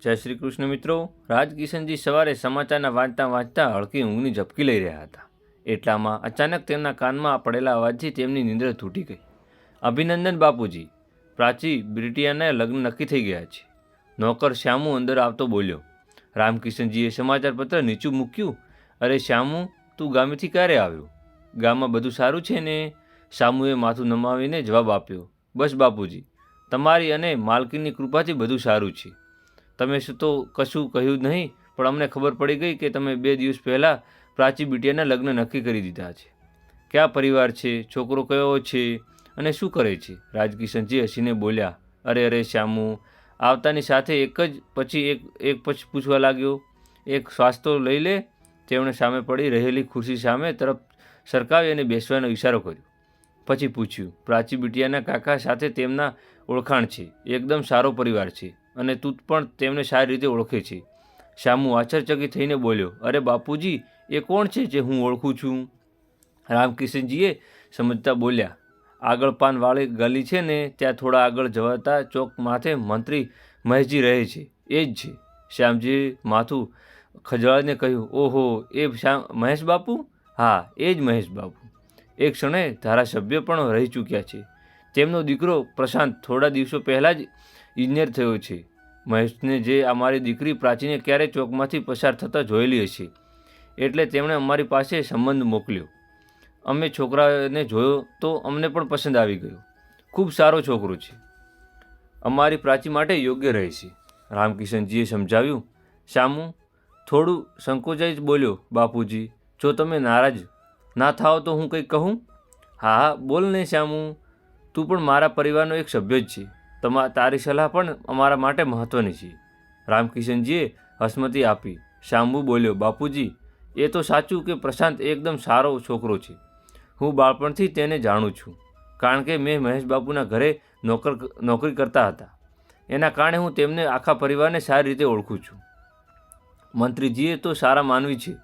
જય શ્રી કૃષ્ણ મિત્રો. રાજકિશનજી સવારે સમાચારના વાંચતા વાંચતા હળકી ઊંઘની ઝપકી લઈ રહ્યા હતા. એટલામાં અચાનક તેમના કાનમાં પડેલા અવાજથી તેમની નિંદ્ર તૂટી ગઈ. અભિનંદન બાપુજી, પ્રાચી બ્રિટિયાના લગ્ન નક્કી થઈ ગયા છે. નોકર શ્યામુ અંદર આવતો બોલ્યો. રામકિશનજીએ સમાચારપત્ર નીચું મૂક્યું. અરે શ્યામુ, તું ગામેથી ક્યારે આવ્યો? ગામમાં બધું સારું છે ને? શ્યામુએ માથું નમાવીને જવાબ આપ્યો. બસ બાપુજી, તમારી અને માલકીનની કૃપાથી બધું સારું છે. તમે તો કશું કહ્યું નહીં, પણ અમને ખબર પડી ગઈ કે તમે 2 દિવસ પહેલાં પ્રાચી બિટિયાના લગ્ન નક્કી કરી દીધા છે. ક્યાં પરિવાર છે? છોકરો કયો છે અને શું કરે છે? રાજકિશનજી હસીને બોલ્યા. અરે શ્યામુ, આવતાની સાથે એક પછી પૂછવા લાગ્યો. એક શ્વાસ તો લઈ લે. તેમણે સામે પડી રહેલી ખુરશી સામે તરફ સરકાવી અને બેસવાનો ઇશારો કર્યો. પછી પૂછ્યું. પ્રાચી બિટિયાના કાકા સાથે તેમના ઓળખાણ છે. એકદમ સારો પરિવાર છે અને તું પણ તેમને સારી રીતે ઓળખે છે. શ્યામુ આશ્ચર્યચકિત થઈને બોલ્યો. અરે બાપુજી, એ કોણ છે જે હું ઓળખું છું? રામકિશનજીએ સમજતા બોલ્યા. આગળ પાનવાળી ગલી છે ને, ત્યાં થોડા આગળ જવાતા ચોક માથે મંત્રી મહેશજી રહે છે, એ જ છે. શ્યામજીએ માથું ખજવાળીને કહ્યું. ઓહો, એ મહેશ બાપુ? હા, એ જ મહેશ બાપુ. એક ક્ષણે ધારાસભ્ય પણ રહી ચૂક્યા છે. તેમનો દીકરો પ્રશાંત થોડા દિવસો પહેલાં જ ઇજનેર થયો છે. મહેશને જે અમારી દીકરી પ્રાચીને ક્યારેય ચોકમાંથી પસાર થતાં જોયેલી હશે, એટલે તેમણે અમારી પાસે સંબંધ મોકલ્યો. અમે છોકરાને જોયો તો અમને પણ પસંદ આવી ગયો. ખૂબ સારો છોકરો છે. અમારી પ્રાચી માટે યોગ્ય રહેશે. રામકિશનજીએ સમજાવ્યું. શ્યામુ થોડું સંકોચાઈ બોલ્યો. બાપુજી, જો તમે નારાજ ના થાઓ તો હું કંઈક કહું? હા, બોલ ને શ્યામુ, તું પણ મારા પરિવારનો એક સભ્ય જ છે. તારી સલાહ પણ અમારા માટે મહત્ત્વની છે. રામકિશનજીએ હસમતી આપી. શ્યામુ બોલ્યો. બાપુજી, એ તો સાચું કે પ્રશાંત એકદમ સારો છોકરો છે. હું બાળપણથી તેને જાણું છું, કારણ કે મેં મહેશ બાપુના ઘરે નોકરી કરતા હતા. એના કારણે હું તેમને આખા પરિવારને સારી રીતે ઓળખું છું. મંત્રીજીએ તો સારા માનવી છે,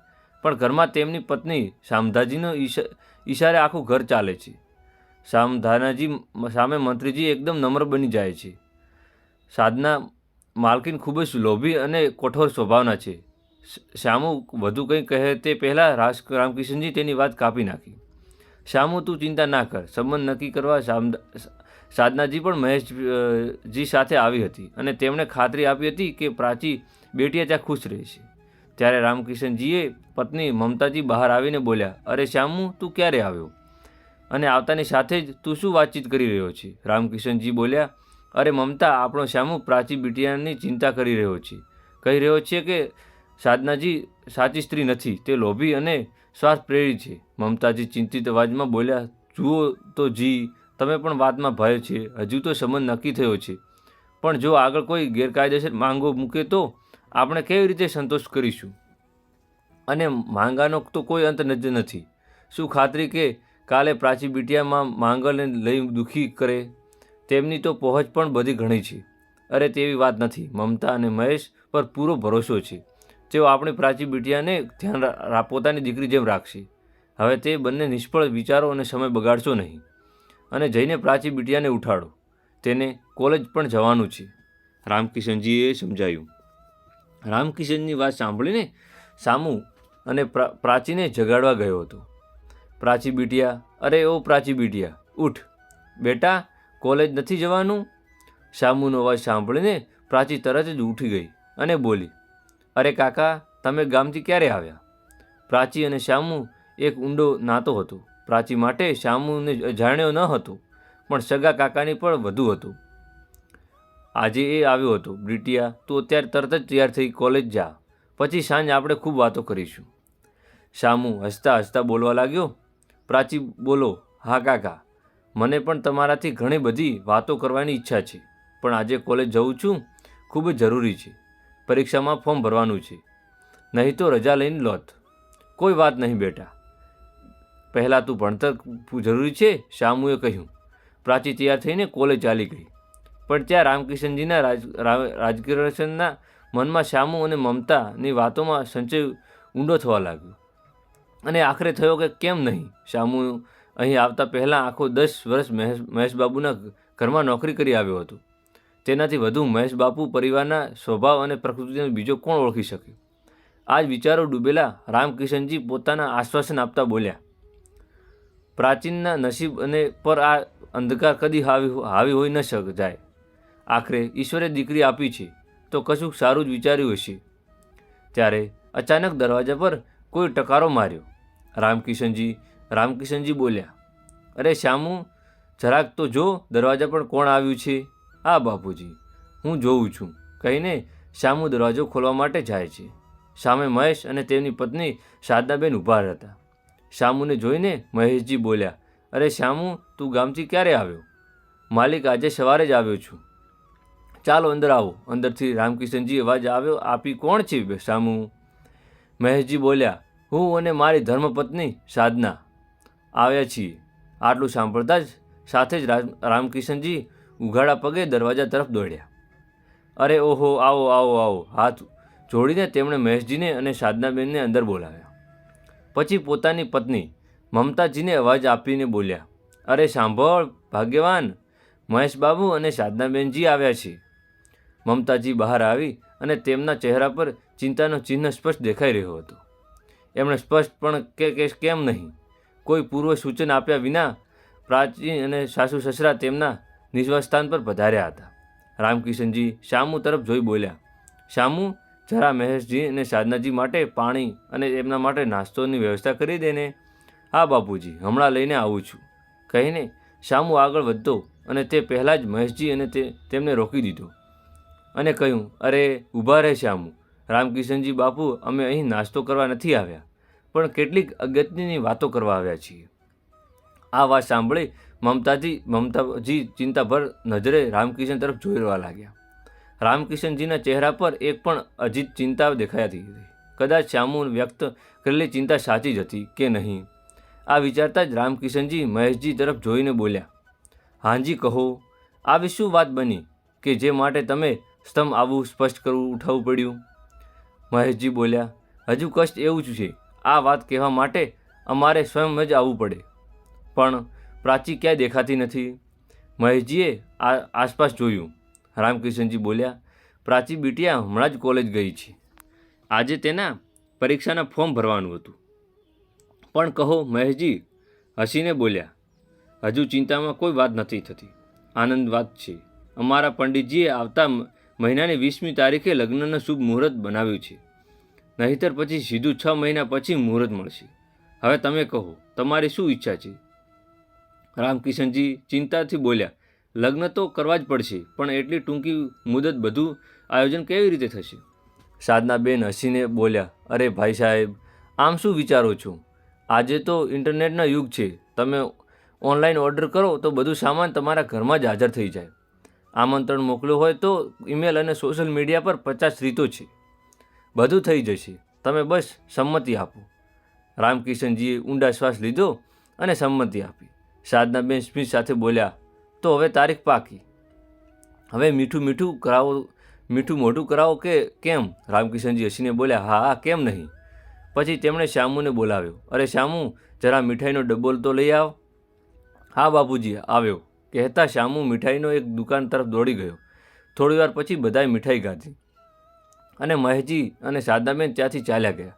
પણ ઘરમાં તેમની પત્ની શામધાજીનો ઈશારે આખું ઘર ચાલે છે. શામધાનાજી સામે મંત્રીજી એકદમ નમ્ર બની જાય છે. સાધના માલકીન ખૂબ જ લોભી અને કઠોર સ્વભાવના છે. શ્યામુ વધુ કંઈ કહે તે પહેલાં રામકિશનજી તેની વાત કાપી નાખી. શ્યામુ, તું ચિંતા ના કર. સંબંધ નક્કી કરવા સાધનાજી પણ મહેશજી સાથે આવી હતી અને તેમણે ખાતરી આપી હતી કે પ્રાચી બેટિયા ત્યાં ખુશ રહેશે. ત્યારે રામકિશનજીએ પત્ની મમતાજી બહાર આવીને બોલ્યા. અરે શ્યામુ, તું ક્યારે આવ્યો? અને આવતાની સાથે જ તું શું વાતચીત કરી રહ્યો છે? રામકિશનજી બોલ્યા. અરે મમતા, આપણો શ્યામુ પ્રાચી બિટિયાની ચિંતા કરી રહ્યો છે. કહી રહ્યો છે કે સાધનાજી સાચી સ્ત્રી નથી, તે લોભી અને સ્વાર્થ પ્રેરિત છે. મમતાજી ચિંતિત અવાજમાં બોલ્યા. જુઓ તો જી, તમે પણ વાતમાં ભય છે. હજુ તો સંબંધ નક્કી થયો છે, પણ જો આગળ કોઈ ગેરકાયદેસર માંગો મૂકે તો આપણે કેવી રીતે સંતોષ કરીશું? અને માંગાનો તો કોઈ અંત જ નથી. શું ખાતરી કે કાલે પ્રાચી બિટિયામાં માંગલને લઈ દુઃખી કરે? તેમની તો પહોંચ પણ બધી ઘણી છે. અરે તેવી વાત નથી. મમતા અને મહેશ પર પૂરો ભરોસો છે. તેઓ આપણી પ્રાચી બિટિયાને ધ્યાન પોતાની દીકરી જેમ રાખશે. હવે તે બંને નિષ્ફળ વિચારો અને સમય બગાડશો નહીં, અને જઈને પ્રાચી બિટિયાને ઉઠાડો. તેને કોલેજ પણ જવાનું છે. રામકિશનજીએ સમજાયું. રામકિશનની વાત સાંભળીને શ્યામુ અને પ્રાચીને જગાડવા ગયો હતો. પ્રાચી બિટિયા, અરે ઓ પ્રાચી બિટિયા, ઉઠ બેટા, કોલેજ નથી જવાનું? શ્યામુનો અવાજ સાંભળીને પ્રાચી તરત જ ઉઠી ગઈ અને બોલી. અરે કાકા, તમે ગામથી ક્યારે આવ્યા? પ્રાચી અને શ્યામુ એક ઊંડો નાતો હતો. પ્રાચી માટે શ્યામુને જાણ્યો ન હતો, પણ સગા કાકાની પણ વધુ હતો. આજે એ આવ્યો હતો. બિટિયા, તું અત્યારે તરત જ તૈયાર થઈ કોલેજ જા, પછી સાંજ આપણે ખૂબ વાતો કરીશું. શ્યામુ હસતા હસતા બોલવા લાગ્યો. પ્રાચી બોલો. હા કાકા, મને પણ તમારાથી ઘણી બધી વાતો કરવાની ઈચ્છા છે, પણ આજે કોલેજ જઉં છું, ખૂબ જ જરૂરી છે. પરીક્ષામાં ફોર્મ ભરવાનું છે, નહીં તો રજા લઈને લોત. કોઈ વાત નહીં બેટા, પહેલાં તું ભણતર જરૂરી છે, શ્યામુએ કહ્યું. પ્રાચી તૈયાર થઈને કોલેજ ચાલી ગઈ, પણ ત્યાં રામકિશનજીના રાજકિશનના મનમાં શ્યામુ અને મમતાની વાતોમાં સંચય ઊંડો થવા લાગ્યો. અને આખરે થયો કે કેમ નહીં. શ્યામુ અહીં આવતા પહેલાં આખો 10 વર્ષ મહેશબાબુના ઘરમાં નોકરી કરી આવ્યો હતો. તેનાથી વધુ મહેશ બાપુ પરિવારના સ્વભાવ અને પ્રકૃતિનો બીજો કોણ ઓળખી શકે? આ જ વિચારો ડૂબેલા રામકિશનજી પોતાના આશ્વાસન આપતા બોલ્યા, પ્રાચીનના નસીબ અને પર આ અંધકાર કદી હાવી હોઈ ન જાય. આખરે ઈશ્વરે દીકરી આપી છે તો કશુંક સારું જ વિચાર્યું હશે. ત્યારે અચાનક દરવાજા પર કોઈ ટકારો માર્યો. રામકિશનજી બોલ્યા, અરે શ્યામુ, જરાક તો જો દરવાજા પર કોણ આવ્યું છે. આ બાપુજી, હું જોઉં છું કહીને શ્યામુ દરવાજો ખોલવા માટે જાય છે. સામે મહેશ અને તેમની પત્ની સાધનાબેન ઊભા હતા. શ્યામુને જોઈને મહેશજી બોલ્યા, અરે શ્યામુ, તું ગામથી ક્યારે આવ્યો? માલિક, આજે સવારે જ આવ્યો છું. ચાલો અંદર આવો. અંદરથી રામકિશનજી અવાજ આપી, કોણ છે શ્યામુ? મહેશજી બોલ્યા, હું અને મારી ધર્મપત્ની સાધના આવ્યા છીએ. આટલું સાંભળતા જ સાથે જ રામકિશનજી ઉઘાડા પગે દરવાજા તરફ દોડ્યા. અરે ઓહો, આવો આવો આવો. હાથ જોડીને તેમણે મહેશજીને અને સાધનાબેનને અંદર બોલાવ્યા. પછી પોતાની પત્ની મમતાજીને અવાજ આપીને બોલ્યા, અરે સાંભળ ભાગ્યવાન, મહેશબાબુ અને સાધનાબેનજી આવ્યા છે. મમતાજી બહાર આવી અને તેમના ચહેરા પર ચિંતાનો ચિહ્ન સ્પષ્ટ દેખાઈ રહ્યો હતો. એમણે સ્પષ્ટ પણ કે કેમ નહીં, કોઈ પૂર્વ સૂચન આપ્યા વિના પ્રાચી અને સાસુ સસરા તેમના નિવાસસ્થાન પર પધાર્યા હતા. રામકિશનજી શ્યામુ તરફ જોઈ બોલ્યા, શ્યામુ, જરા મહેશજી અને સાધનાજી માટે પાણી અને એમના માટે નાસ્તોની વ્યવસ્થા કરી દેને. હા બાપુજી, હમણાં લઈને આવું છું કહીને શ્યામુ આગળ વધતો અને તે પહેલાં જ મહેશજી અને તેમને રોકી દીધો અને કહ્યું, અરે ઊભા રહે શ્યામુ. રામકિશનજી બાપુ, અમે અહીં નાસ્તો કરવા નથી આવ્યા, પણ કેટલીક અગત્યની વાતો કરવા આવ્યા છીએ. આ વાત સાંભળી મમતાજી ચિંતાભર નજરે રામકિશન તરફ જોઈ રહેવા લાગ્યા. રામકિશનજીના ચહેરા પર એક પણ અજીત ચિંતા દેખાતી હતી. કદાચ શ્યામુ વ્યક્ત કરેલી ચિંતા સાચી જ હતી કે નહીં, આ વિચારતા જ રામકિશનજી મહેશજી તરફ જોઈને બોલ્યા, હાજી કહો, આવી શું વાત બની કે જે માટે તમે સ્તંભ આવું સ્પષ્ટ ઉઠાવવું પડ્યું? મહેશજી બોલ્યા, હજુ કષ્ટ એવું જ છે. આ વાત કહેવા માટે અમારે સ્વયં જ આવવું પડે, પણ પ્રાચી ક્યાંય દેખાતી નથી. મહેશજીએ આસપાસ જોયું. રામકિશનજી બોલ્યા, પ્રાચી બિટિયા હમણાં જ કોલેજ ગઈ છે. આજે તેના પરીક્ષાના ફોર્મ ભરવાનું હતું. પણ કહો મહેશજી હસીને બોલ્યા, હજુ ચિંતામાં કોઈ વાત નથી થતી. આનંદ વાત છે. અમારા પંડિતજીએ આવતા મહિનાની 20મી તારીખે લગ્નનું શુભ મુહૂર્ત બનાવ્યું છે. નહીંતર પછી સીધું 6 મહિના પછી મુહૂર્ત મળશે. હવે તમે કહો, તમારી શું ઈચ્છા છે? રામકિશનજી ચિંતાથી બોલ્યા, લગ્ન તો કરવા જ પડશે, પણ એટલી ટૂંકી મુદત બધું આયોજન કેવી રીતે થશે? સાધનાબેન હસીને બોલ્યા, અરે ભાઈ સાહેબ, આમ શું વિચારો છો? આજે તો ઇન્ટરનેટનો યુગ છે. તમે ઓનલાઈન ઓર્ડર કરો તો બધું સામાન તમારા ઘરમાં જ હાજર થઈ જાય. આમંત્રણ મોકલ્યું હોય તો ઈમેલ અને સોશિયલ મીડિયા પર 50 રીતો છે. બધું થઈ જશે. તમે બસ સંમતિ આપો. રામકિશનજીએ ઊંડા શ્વાસ લીધો અને સંમતિ આપી. સાધનાબેન સ્મિત સાથે બોલ્યા, તો હવે તારીખ પાકી. હવે મીઠું મોઢું કરાવો કે કેમ? રામકિશનજી હસીને બોલ્યા, હા કેમ નહીં. પછી તેમણે શ્યામુને બોલાવ્યો. અરે શ્યામુ, જરા મીઠાઈનો ડબ્બો તો લઈ આવ. હા બાપુજી, આવ્યો કહેતા શ્યામુ મીઠાઈનો એક દુકાન તરફ દોડી ગયો. થોડીવાર પછી બધાએ મીઠાઈ ખાધી અને મહેશજી અને સાધનાબેન ત્યાંથી ચાલ્યા ગયા.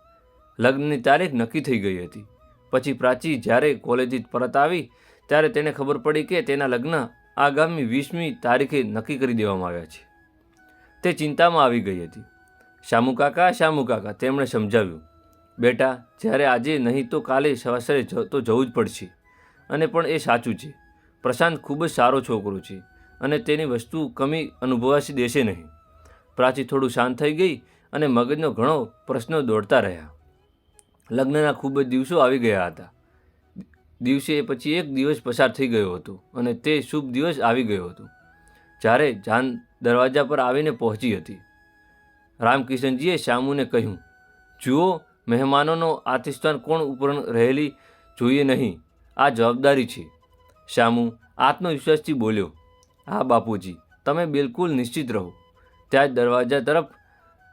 લગ્નની તારીખ નક્કી થઈ ગઈ હતી. પછી પ્રાચી જ્યારે કોલેજથી પરત આવી ત્યારે તેને ખબર પડી કે તેના લગ્ન આગામી 20મી તારીખે નક્કી કરી દેવામાં આવ્યા છે. તે ચિંતામાં આવી ગઈ હતી. શ્યામુ કાકા, તેમણે સમજાવ્યું, બેટા, જ્યારે આજે નહીં તો કાલે સવારે તો જવું જ પડશે. અને પણ એ સાચું છે. પ્રશાંત ખૂબ જ સારો છોકરો છે અને તેની વસ્તુ કમી અનુભવાશી દેશે નહીં. પ્રાચી થોડું શાંત થઈ ગઈ અને મગજનો ઘણો પ્રશ્નો દોડતા રહ્યા. લગ્નના ખૂબ જ દિવસો આવી ગયા હતા. દિવસે પછી એક દિવસ પસાર થઈ ગયો હતો અને તે શુભ દિવસ આવી ગયો હતો જ્યારે જાન દરવાજા પર આવીને પહોંચી હતી. રામકિશનજીએ શ્યામુને કહ્યું, જુઓ, મહેમાનોનો આતિથ્યવાન કોણ ઉપર રહેલી જોઈએ નહીં. આ જવાબદારી છે. શ્યામુ આત્મવિશ્વાસથી બોલ્યો, હા બાપુજી, તમે બિલકુલ નિશ્ચિત રહો. ત્યાં જ દરવાજા તરફ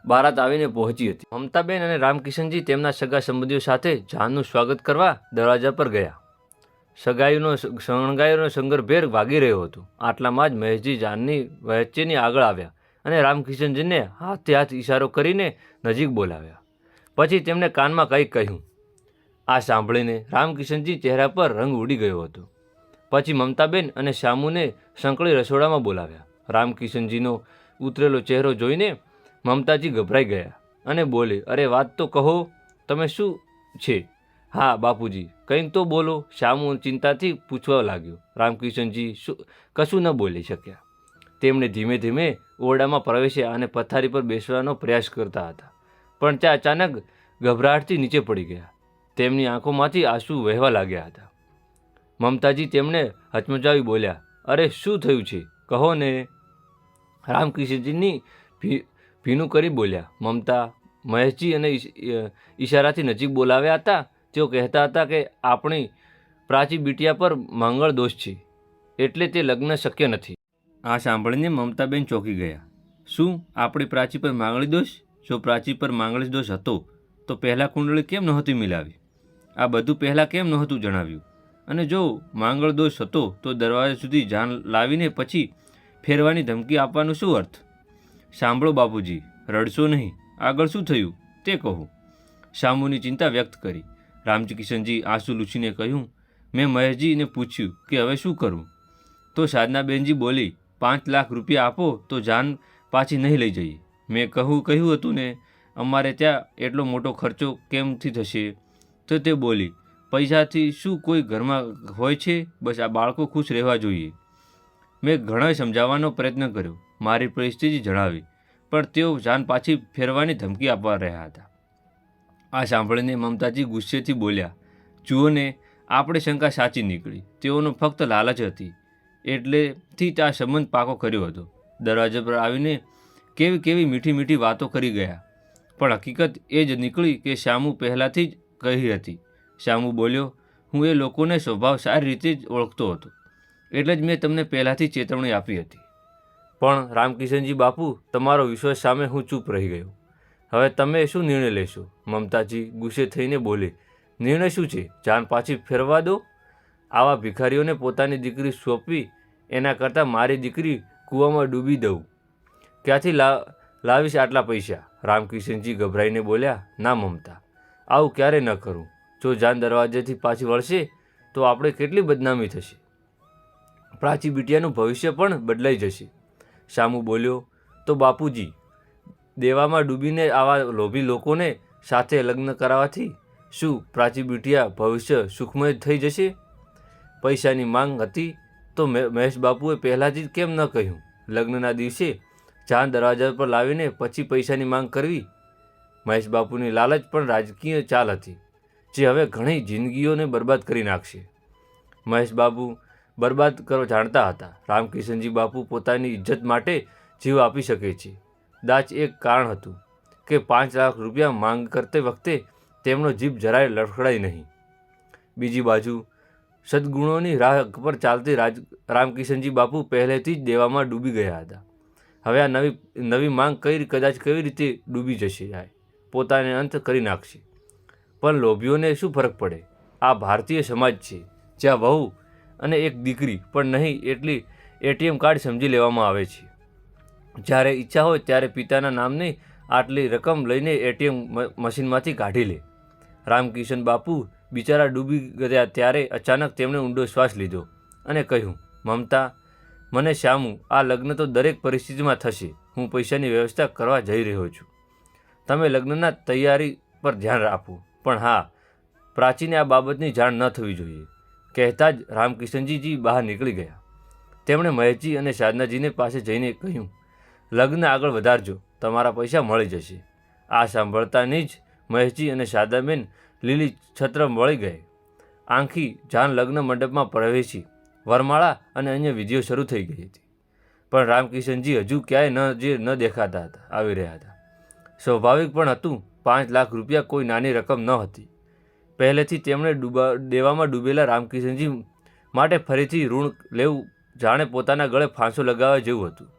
બારાત આવીને પહોંચી હતી. મમતાબેન અને રામકિશનજી તેમના સગા સંબંધીઓ સાથે જાનનું સ્વાગત કરવા દરવાજા પર ગયા. શણગાઈનો સંગરભેર ભાગી રહ્યો હતો. આટલામાં જ મહેશજી જાનની વચ્ચેની આગળ આવ્યા અને રામકિશનજીને હાથે હાથ ઇશારો કરીને નજીક બોલાવ્યા. પછી તેમણે કાનમાં કંઈક કહ્યું. આ સાંભળીને રામકિશનજી ચહેરા પર રંગ ઉડી ગયો હતો. પછી મમતાબેન અને શ્યામુને સંકળી રસોડામાં બોલાવ્યા. રામકિશનજીનો ઉતરેલો ચહેરો જોઈને મમતાજી ગભરાઈ ગયા અને બોલે, અરે વાત તો કહો, તમે શું છે? હા બાપુજી, કંઈક તો બોલો. શ્યામુ ચિંતાથી પૂછવા લાગ્યો. રામકિશનજી કશું ન બોલી શક્યા. તેમણે ધીમે ધીમે ઓરડામાં પ્રવેશ્યા અને પથારી પર બેસવાનો પ્રયાસ કરતા હતા, પણ ત્યાં અચાનક ગભરાટથી નીચે પડી ગયા. તેમની આંખોમાંથી આંસુ વહેવા લાગ્યા હતા. મમતાજી તેમને હચમચાવી બોલ્યા, અરે શું થયું છે, કહો ને. રામકિશનજીની ભીનું કરી બોલ્યા. મમતા મહેશજી અને ઈશારાથી નજીક બોલાવ્યા હતા. તેઓ કહેતા હતા કે આપણી પ્રાચી બિટિયા પર માંગળ દોષ છે, એટલે તે લગ્ન શક્ય નથી. આ સાંભળીને મમતાબેન ચોંકી ગયા. શું આપણી પ્રાચી પર માંગળી દોષ? જો પ્રાચી પર માંગળી દોષ હતો તો પહેલાં કુંડળી કેમ નહોતી મિલાવી? આ બધું પહેલાં કેમ નહોતું જણાવ્યું? અને જો માંગળ દોષ હતો તો દરવાજા સુધી જાન લાવીને પછી ફેરવાની ધમકી આપવાનો શું અર્થ? સાંભળો બાપુજી, રડશો નહીં. આગળ શું થયું તે કહો. શ્યામુની ચિંતા વ્યક્ત કરી. રામકિશનજી આંસુ લૂછીને કહ્યું, મેં મહેશજીને પૂછ્યું કે હવે શું કરું, તો સાધનાબેનજી બોલી, 5 લાખ રૂપિયા આપો તો જાન પાછી નહીં લઈ જઈએ. મેં કહ્યું હતું ને, અમારે ત્યાં એટલો મોટો ખર્ચો કેમથી થશે? તો તે બોલી, પૈસાથી શું કોઈ ઘરમાં હોય છે? બસ આ બાળકો ખુશ રહેવા જોઈએ. મેં ઘણા સમજાવવાનો પ્રયત્ન કર્યો, મારી પરિસ્થિતિ જણાવી, પણ તેઓ જાન પાછી ફેરવાની ધમકી આપવા રહ્યા હતા. આ સાંભળીને મમતાજી ગુસ્સેથી બોલ્યા, જુઓ ને, આપણે શંકા સાચી નીકળી. તેઓનો ફક્ત લાલચ હતી, એટલેથી આ સંબંધ પાકો કર્યો હતો. દરવાજા પર આવીને કેવી મીઠી મીઠી વાતો કરી ગયા, પણ હકીકત એ જ નીકળી કે શ્યામુ પહેલાંથી જ કહી હતી. શ્યામુ બોલ્યો, હું એ લોકોને સ્વભાવ સારી રીતે જ ઓળખતો હતો, એટલે જ મેં તમને પહેલાંથી ચેતવણી આપી હતી. પણ રામકિશનજી બાપુ, તમારો વિશ્વાસ સામે હું ચૂપ રહી ગયો. હવે તમે શું નિર્ણય લેશો? મમતાજી ગુસ્સે થઈને બોલે, નિર્ણય શું છે? જાન પાછી ફેરવા દો. આવા ભિખારીઓને પોતાની દીકરી સોંપવી એના કરતાં મારી દીકરી કૂવામાં ડૂબી દઉં. ક્યાંથી લાવીશ આટલા પૈસા? રામકિશનજી ગભરાઈને બોલ્યા, ના મમતા, આવું ક્યારે ન કરું. જો જાન દરવાજેથી પાછી વળશે તો આપણે કેટલી બદનામી થશે. પ્રાચી બિટિયાનું ભવિષ્ય પણ બદલાઈ જશે. શ્યામુ બોલ્યો, તો બાપુજી, દેવામાં ડૂબીને આવા લોભી લોકોને સાથે લગ્ન કરાવવાથી શું પ્રાચી બિટિયા ભવિષ્ય સુખમય થઈ જશે? પૈસાની માંગ હતી તો મહેશ બાપુએ પહેલાંથી જ કેમ ન કહ્યું? લગ્નના દિવસે જાન દરવાજા પર લાવીને પછી પૈસાની માંગ કરવી. મહેશ બાપુની લાલચ પણ રાજકીય ચાલ હતી, જે હવે ઘણી જિંદગીઓને બરબાદ કરી નાખશે. મહેશ બાપુ બરબાદ કરવા જાણતા હતા. રામકિશનજી બાપુ પોતાની ઇજ્જત માટે જીવ આપી શકે છે. દાચ એક કારણ હતું કે 5 લાખ રૂપિયા માંગ કરતી વખતે તેમનો જીભ જરાય લડખડાઈ નહીં. બીજી બાજુ સદગુણોની રાહ પર ચાલતી રામકિશનજી બાપુ પહેલેથી જ દેવામાં ડૂબી ગયા હતા. હવે આ નવી માંગ કદાચ કેવી રીતે ડૂબી જશે, પોતાને અંત કરી નાખશે. પણ લોભીઓને શું ફરક પડે? આ ભારતીય સમાજ છે, જ્યાં વહુ અને એક દીકરી પણ નહીં એટલી ATM કાર્ડ સમજી લેવામાં આવે છે. જ્યારે ઈચ્છા હોય ત્યારે પિતાના નામની આટલી રકમ લઈને ATM મશીનમાંથી કાઢી લે. રામકિશન બાપુ બિચારા ડૂબી ગયા ત્યારે અચાનક તેમણે ઊંડો શ્વાસ લીધો અને કહ્યું, મમતા, મને શ્યામુ, આ લગ્ન તો દરેક પરિસ્થિતિમાં થશે. હું પૈસાની વ્યવસ્થા કરવા જઈ રહ્યો છું. તમે લગ્નના તૈયારી પર ધ્યાન આપો, પણ હા, પ્રાચીને આ બાબતની જાણ ન થવી જોઈએ. કહેતા જ રામકિશનજી બહાર નીકળી ગયા. તેમણે મહેશજી અને સાધનાજીને પાસે જઈને કહ્યું, લગ્ન આગળ વધારજો, તમારા પૈસા મળી જશે. આ સાંભળતાની જ મહેશજી અને સાદાબેન લીલી છત્ર મળી ગઈ. આંખી જાન લગ્ન મંડપમાં પ્રવેશી. વરમાળા અને અન્ય વિધિઓ શરૂ થઈ ગઈ હતી, પણ રામકિશનજી હજુ ક્યાંય ન દેખાતા હતા, આવી રહ્યા હતા. સ્વાભાવિક પણ હતું, 5 લાખ રૂપિયા કોઈ નાની રકમ ન હતી. પહેલેથી તેમણે દેવામાં ડૂબેલા રામકિશનજી માટે ફરીથી ઋણ લેવું જાણે પોતાના ગળે ફાંસો લગાવવા જેવું હતું.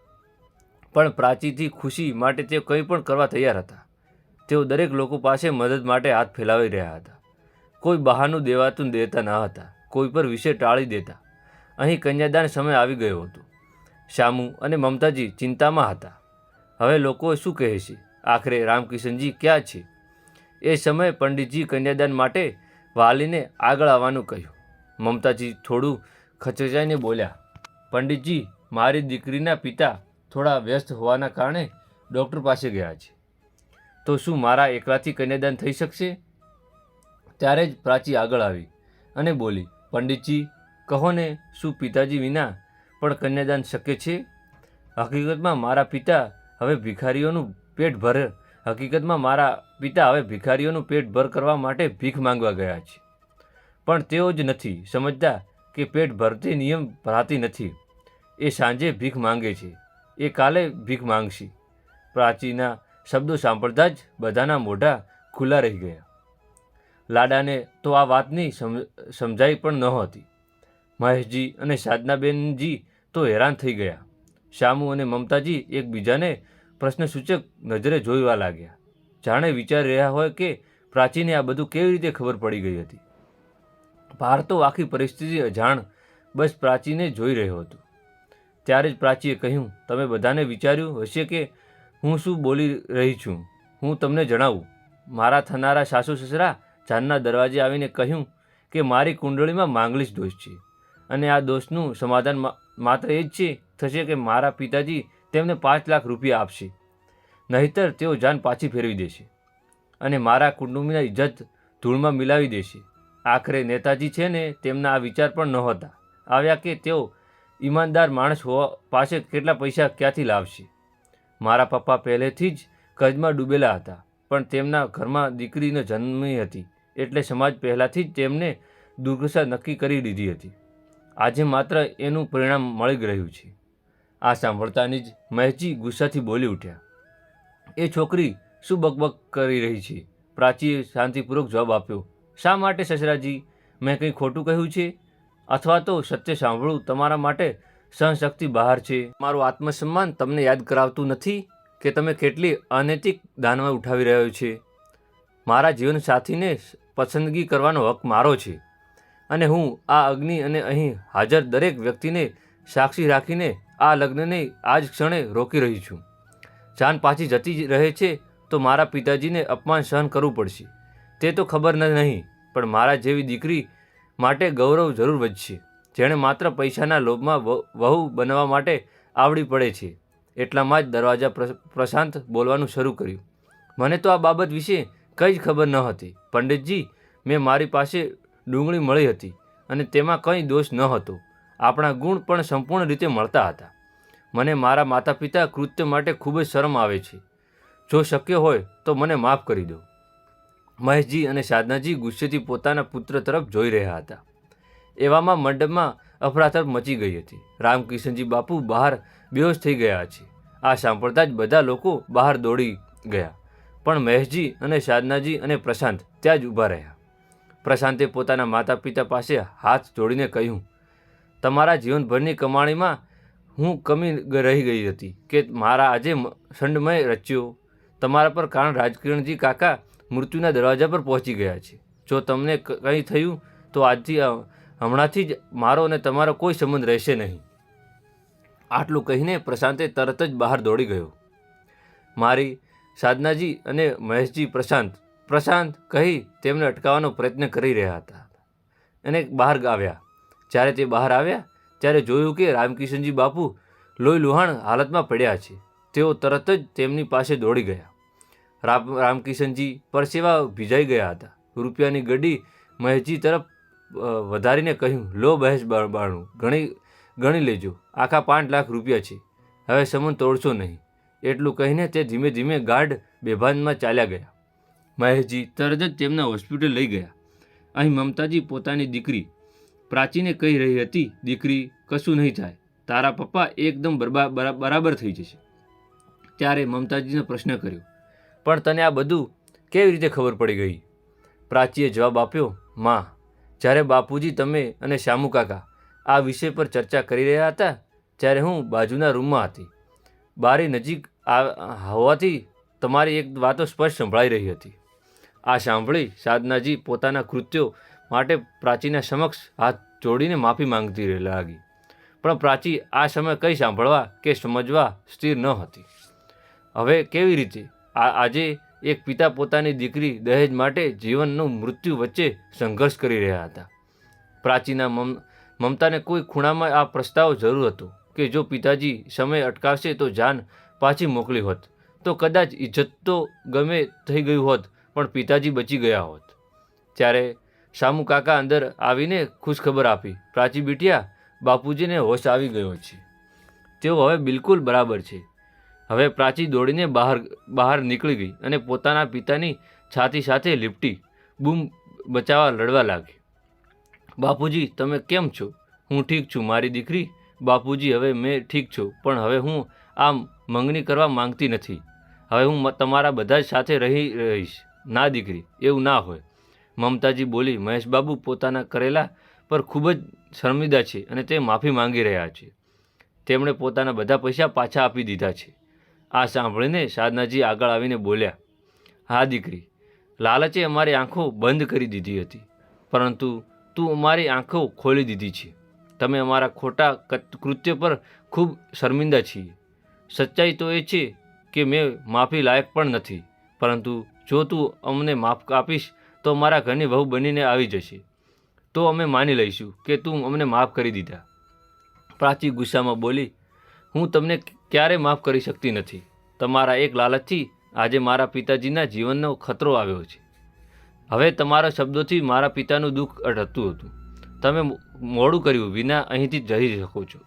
પણ પ્રાચીથી ખુશી માટે તેઓ કંઈ પણ કરવા તૈયાર હતા. તેઓ દરેક લોકો પાસે મદદ માટે હાથ ફેલાવી રહ્યા હતા. કોઈ બહાનું દેતા ન હતા. કોઈ પર વિષય ટાળી દેતા. અહીં કન્યાદાન સમય આવી ગયો હતો. શામુ અને મમતાજી ચિંતામાં હતા. હવે લોકો શું કહે છે? આખરે રામકિશનજી ક્યાં છે? એ સમયે પંડિતજી કન્યાદાન માટે વાલીને આગળ આવવાનું કહ્યું. મમતાજી થોડું ખચકાઈને બોલ્યા, પંડિતજી, મારી દીકરીના પિતા થોડા વ્યસ્ત હોવાના કારણે ડૉક્ટર પાસે ગયા છે. તો શું મારા એકલાથી કન્યાદાન થઈ શકશે? ત્યારે જ પ્રાચી આગળ આવી અને બોલી, પંડિતજી, કહો ને, શું પિતાજી વિના પણ કન્યાદાન શક્ય છે? હકીકતમાં મારા પિતા હવે ભિખારીઓનું પેટ ભર કરવા માટે ભીખ માંગવા ગયા છે. પણ તેઓ જ નથી સમજતા કે પેટ ભરતી નિયમ ભરાતી નથી. એ સાંજે ભીખ માંગે છે, એ કાલે ભીખ માંગશે. પ્રાચીના શબ્દો સાંભળતા જ બધાના મોઢા ખુલ્લા રહી ગયા. લાડાને તો આ વાતની સમજાઈ પણ નહોતી. મહેશજી અને સાધનાબેનજી તો હેરાન થઈ ગયા. શામુ અને મમતાજી એકબીજાને પ્રશ્નસૂચક નજરે જોવા લાગ્યા, જાણે વિચારી રહ્યા હોય કે પ્રાચીને આ બધું કેવી રીતે ખબર પડી ગઈ હતી. પાર તો આખી પરિસ્થિતિ અજાણ બસ પ્રાચીને જોઈ રહ્યો હતો. ત્યારે જ પ્રાચીએ કહ્યું, તમે બધાને વિચાર્યું હશે કે હું શું બોલી રહી છું. હું તમને જણાવું. મારા થનારા સાસુ સસરા ચાંદના દરવાજે આવીને કહ્યું કે મારી કુંડળીમાં માંગલિક દોષ છે અને આ દોષનું સમાધાન માત્ર એ જ થશે કે મારા પિતાજી તેમને 5 લાખ રૂપિયા આપશે, નહીંતર તેઓ જાન પાછી ફેરવી દેશે અને મારા કુટુંબની ઇજ્જત ધૂળમાં મિલાવી દેશે. આખરે નેતાજી છે ને, તેમના આ વિચાર પણ નહોતા આવ્યા કે તેઓ ઈમાનદાર માણસ હોવા પાસે કેટલા પૈસા ક્યાંથી લાવશે. મારા પપ્પા પહેલેથી જ કર્જમાં ડૂબેલા હતા, પણ તેમના ઘરમાં દીકરીને જન્મી હતી એટલે સમાજ પહેલાંથી જ તેમને દુર્દશા નક્કી કરી દીધી હતી. આજે માત્ર એનું પરિણામ મળી રહ્યું છે. આ સાંભળતાની જ મહેશજી ગુસ્સાથી બોલી ઉઠ્યા, એ છોકરી શું બકબક કરી રહી છે? પ્રાચીએ શાંતિપૂર્વક જવાબ આપ્યો, શા માટે સસરાજી? મેં કંઈ ખોટું કહ્યું છે? અથવા તો સત્ય સાંભળવું તમારા માટે સહનશક્તિ બહાર છે? મારું આત્મસન્માન તમને યાદ કરાવતું નથી કે તમે કેટલી અનૈતિક દાનમાં ઉઠાવી રહ્યો છે? મારા જીવનસાથીને પસંદગી કરવાનો હક મારો છે અને હું આ અગ્નિ અને અહીં હાજર દરેક વ્યક્તિને સાક્ષી રાખીને આ લગ્નને આ જ ક્ષણે રોકી રહી છું. જાન પાછી જતી રહે છે તો મારા પિતાજીને અપમાન સહન કરવું પડશે. તે તો ખબર નહીં, પણ મારા જેવી દીકરી માટે ગૌરવ જરૂર વધશે, જેણે માત્ર પૈસાના લોભમાં વહુ બનવા માટે આવડી પડે છે. એટલામાં જ દરવાજા પ્રશાંત બોલવાનું શરૂ કર્યું, મને તો આ બાબત વિશે કંઈ જ ખબર ન હતી. પંડિતજી, મેં મારી પાસે ડુંગળી મળી હતી અને તેમાં કંઈ દોષ ન હતો. આપણા ગુણ પણ સંપૂર્ણ રીતે મળતા હતા. મને મારા માતા પિતા કૃત્ય માટે ખૂબ જ શરમ આવે છે. જો શક્ય હોય તો મને માફ કરી દો. મહેશજી અને સાધનાજી ગુસ્સેથી પોતાના પુત્ર તરફ જોઈ રહ્યા હતા. એવામાં મંડપમાં અફરાતફર મચી ગઈ હતી. રામકિશનજી બાપુ બહાર બેહોશ થઈ ગયા છે. આ સાંભળતા જ બધા લોકો બહાર દોડી ગયા, પણ મહેશજી અને સાધનાજી અને પ્રશાંત ત્યાં જ ઊભા રહ્યા. પ્રશાંતે પોતાના માતા પિતા પાસે હાથ જોડીને કહ્યું, તમારા જીવનભરની કમાણીમાં હું કમી રહી ગઈ હતી કે મારા આજે સંડમય રચ્યો. તમારા પર કારણ રાજકિરણજી કાકા મૃત્યુના દરવાજા પર પહોંચી ગયા છે. જો તમને કંઈ થયું તો હમણાંથી જ મારો અને તમારો કોઈ સંબંધ રહેશે નહીં. આટલું કહીને પ્રશાંતે તરત જ બહાર દોડી ગયો. મારી સાધનાજી અને મહેશજી પ્રશાંત કહી તેમને અટકાવવાનો પ્રયત્ન કરી રહ્યા હતા અને બહાર આવ્યા. જ્યારે તે બહાર આવ્યા ત્યારે જોયું કે રામકિશનજી બાપુ લોહી લુહાણ હાલતમાં પડ્યા છે. તેઓ તરત જ તેમની પાસે દોડી ગયા. રામકિશનજી પરસેવા ભીજાઈ ગયા હતા. રૂપિયાની ગड्डी મહેશજી તરફ વધારીને કહ્યું, લો મહેશ બાણું, ગણી લેજો, આખા 5 લાખ રૂપિયા છે, હવે સંબંધ તોડશો નહીં. એટલું કહીને તે ધીમે ધીમે ગાઢ બેભાનમાં ચાલ્યા ગયા. મહેશજી તરત જ તેમના હોસ્પિટલ લઈ ગયા. અહીં મમતાજી પોતાની દીકરી પ્રાચીને કહી રહી હતી, દીકરી, કશું નહીં થાય, તારા પપ્પા એકદમ બરાબર થઈ જશે. ત્યારે મમતાજીને પ્રશ્ન કર્યો, પણ તને આ બધું કેવી રીતે ખબર પડી ગઈ? પ્રાચીએ જવાબ આપ્યો, માં, જ્યારે બાપુજી, તમે અને શામુ કાકા આ વિષય પર ચર્ચા કરી રહ્યા હતા ત્યારે હું બાજુના રૂમમાં હતી. બારી નજીક હોવાથી તમારી એક વાતો સ્પષ્ટ સંભળાઈ રહી હતી. આ સાંભળી સાધનાજી પોતાના કૃત્યો માટે પ્રાચીના સમક્ષ હાથ જોડીને માફી માંગતી લાગી. પણ પ્રાચી આ સમય કંઈ સાંભળવા કે સમજવા સ્થિર ન હતી. હવે કેવી રીતે આજે એક પિતા પોતાની દીકરી દહેજ માટે જીવનનું મૃત્યુ વચ્ચે સંઘર્ષ કરી રહ્યા હતા. પ્રાચીના મમતાને કોઈ ખૂણામાં આ પ્રસ્તાવ જરૂર હતો કે જો પિતાજી સમય અટકાવશે તો જાન પાછી મોકલી હોત, તો કદાચ ઇજ્જત તો ગમે થઈ ગયું હોત, પણ પિતાજી બચી ગયા હોત. ત્યારે શામુ કાકા અંદર આવીને ખુશખબર આપી, પ્રાચી બીટિયા, બાપુજીને હોશ આવી ગયો છે. તેઓ હવે બિલકુલ બરાબર છે. હવે પ્રાચી દોડીને બહાર નીકળી ગઈ અને પોતાના પિતાની છાતી સાથે લીપટી બૂમ બચાવવા લડવા લાગી. બાપુજી, તમે કેમ છો? હું ઠીક છું મારી દીકરી. બાપુજી, હવે મેં ઠીક છું, પણ હવે હું આ મંગણી કરવા માંગતી નથી. હવે હું તમારા બધા જ સાથે રહીશ. ના દીકરી, એવું ના હોય, મમતાજી બોલી. મહેશબાબુ પોતાના કરેલા પર ખૂબ જ શર્મિંદા છે અને તે માફી માંગી રહ્યા છે. તેમણે પોતાના બધા પૈસા પાછા આપી દીધા છે. આ સાંભળીને સાધનાજી આગળ આવીને બોલ્યા, હા દીકરી, લાલચે અમારી આંખો બંધ કરી દીધી હતી, પરંતુ તું અમારી આંખો ખોલી દીધી છે. તમે અમારા ખોટા કૃત્ય પર ખૂબ શર્મિંદા છીએ. સચ્ચાઈ તો એ છે કે મેં માફી લાયક પણ નથી, પરંતુ જો તું અમને માફ આપીશ તો મારા ઘરની વહુ બનીને આવી જશે, તો અમે માની લઈશું કે તું અમને માફ કરી દીધા. પ્રાચી ગુસ્સામાં બોલી, હું તમને ક્યારેય માફ કરી શકતી નથી. તમારા એક લાલચથી આજે મારા પિતાજીના જીવનનો ખતરો આવ્યો છે. હવે તમારા શબ્દોથી મારા પિતાનું દુઃખ અટકતું હતું. તમે મોડું કર્યું વિના અહીંથી જઈ શકો છો.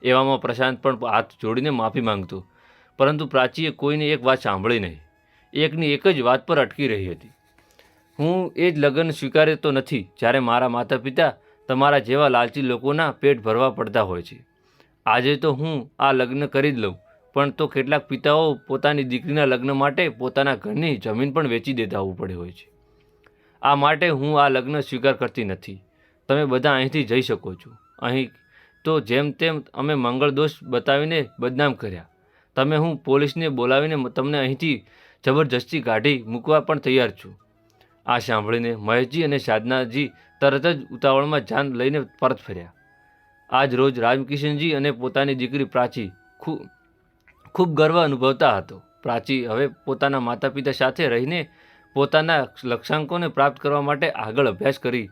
એવામાં પ્રશાંત પણ હાથ જોડીને માફી માંગતો, પરંતુ પ્રાચીએ કોઈની એક વાત સાંભળી નહીં. એકની એક જ વાત પર અટકી રહી હતી. હું એ જ લગ્ન સ્વીકારતો નથી જ્યારે મારા માતા પિતા તમારા જેવા લાલચી લોકોના પેટ ભરવા પડતા હોય છે. આજે તો હું આ લગ્ન કરી જ લઉં, પણ તો કેટલાક પિતાઓ પોતાની દીકરીના લગ્ન માટે પોતાના ઘરની જમીન પણ વેચી દેતા હોવું પડે હોય છે. આ માટે હું આ લગ્ન સ્વીકાર કરતી નથી. તમે બધા અહીંથી જઈ શકો છો. અહીં તો જેમ તેમ અમે મંગળદોષ બતાવીને બદનામ કર્યા. તમે હું પોલીસને બોલાવીને તમને અહીંથી જબરજસ્તી કાઢી મૂકવા પણ તૈયાર છું. આ સાંભળીને મહેશજી અને સાધનાજી તરત જ ઉતાવળમાં જાન લઈને પરત ફર્યા. આજ રોજ રામકિશનજી અને પોતાની દીકરી પ્રાચી ખૂબ ગર્વ અનુભવતા હતો. પ્રાચી હવે પોતાના માતા પિતા સાથે રહીને પોતાના લક્ષ્યાંકોને પ્રાપ્ત કરવા માટે આગળ અભ્યાસ કરી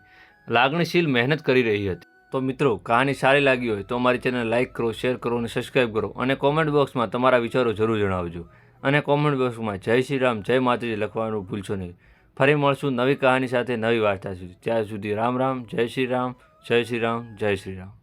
લાગણીશીલ મહેનત કરી રહી હતી. તો મિત્રો, કહાની સારી લાગી હોય તો અમારી ચેનલ લાઇક કરો, શેર કરો અને સબસ્ક્રાઈબ કરો, અને કોમેન્ટ બોક્સમાં તમારા વિચારો જરૂર જણાવજો. અને કોમેન્ટ બોક્સમાં જય શ્રી રામ, જય માતાજી લખવાનું ભૂલશો નહીં. ફરી મળશું નવી કહાની સાથે, નવી વાર્તા સુધી. ત્યાં સુધી રામ રામ, જય શ્રી રામ, જય શ્રી રામ, જય શ્રી રામ.